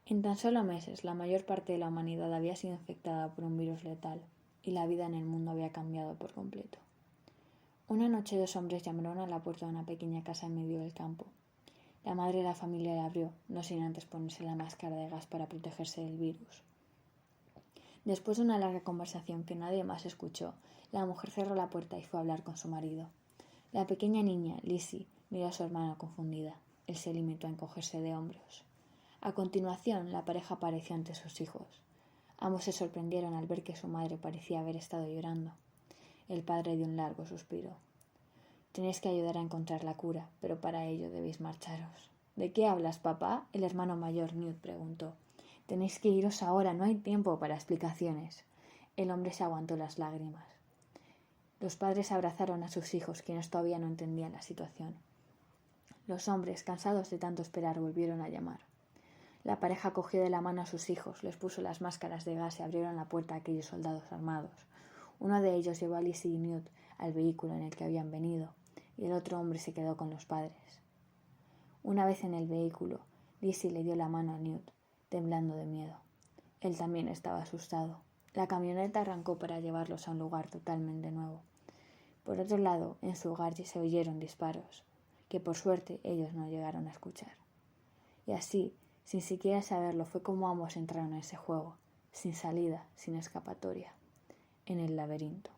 En tan solo meses, la mayor parte de la humanidad había sido infectada por un virus letal y la vida en el mundo había cambiado por completo. Una noche 2 hombres llamaron a la puerta de una pequeña casa en medio del campo. La madre de la familia la abrió, no sin antes ponerse la máscara de gas para protegerse del virus. Después de una larga conversación que nadie más escuchó, la mujer cerró la puerta y fue a hablar con su marido. La pequeña niña, Lizzie, miró a su hermano confundida. Él se limitó a encogerse de hombros. A continuación, la pareja apareció ante sus hijos. Ambos se sorprendieron al ver que su madre parecía haber estado llorando. El padre dio un largo suspiro. Tenéis que ayudar a encontrar la cura, pero para ello debéis marcharos. ¿De qué hablas, papá? El hermano mayor, Newt, preguntó. Tenéis que iros ahora, no hay tiempo para explicaciones. El hombre se aguantó las lágrimas. Los padres abrazaron a sus hijos, quienes todavía no entendían la situación. Los hombres, cansados de tanto esperar, volvieron a llamar. La pareja cogió de la mano a sus hijos, les puso las máscaras de gas y abrieron la puerta a aquellos soldados armados. Uno de ellos llevó a Lizzie y Newt al vehículo en el que habían venido, y el otro hombre se quedó con los padres. Una vez en el vehículo, Lizzie le dio la mano a Newt, temblando de miedo. Él también estaba asustado. La camioneta arrancó para llevarlos a un lugar totalmente nuevo. Por otro lado, en su hogar se oyeron disparos, que por suerte ellos no llegaron a escuchar. Y así, sin siquiera saberlo, fue como ambos entraron en ese juego, sin salida, sin escapatoria, en el laberinto.